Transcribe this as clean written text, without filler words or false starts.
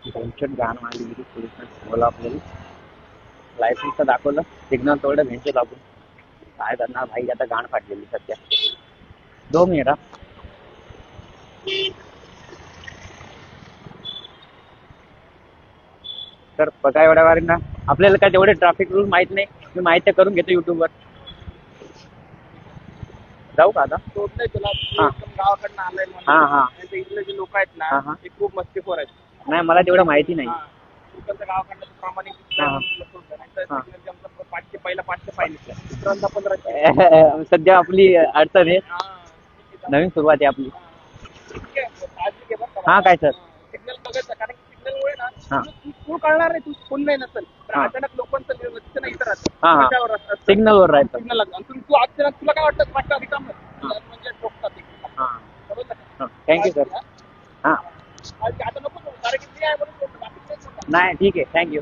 भेंचट गाण मारली गेली पोलिसांनी बोला आपल्याला लायसन्स तर दाखवलं सिग्नल तोडलं भेंचट लागून काय करणार भाई आता गाण फाटलेली सध्या 2 मिनिट हा. तर बघा एवढ्या वारींना आपल्याला काय तेवढे ट्रॅफिक रूल माहित नाही मी माहिती करून घेतो युट्यूबवर जाऊ का आता तोडलंय तुला हा. गावाकडनं आलंय हा हा इथले जे लोक आहेत हा, ना हा. ते खूप मस्तीखोर आहेत नाही मला तेवढं माहिती नाही तुमच्या गावाकडनं प्रामाणिक हा. हा. पाचशे पहिला 500 पाहिजे दुसऱ्यांदा 1500 सध्या आपली अडचण आहे नवीन सुरुवात आहे आपली हा काय सर सिग्नल बघायचं कारण की सिग्नलमुळे हा. ना तू कळणार नाही तू कोण नाही नसेल तर हा. अचानक लोकांचं लक्ष नाही इथं हा, हा. राहतं सिग्नल वर राहायचं सिग्नल लागतं आणि तू अचानक तुला काय वाटतं वाटतं रिकाम म्हणजे ठोकतात हा बरोबर थँक्यू सर हा आता नको कारण की मी आहे म्हणून नाही ठीक आहे थँक्यू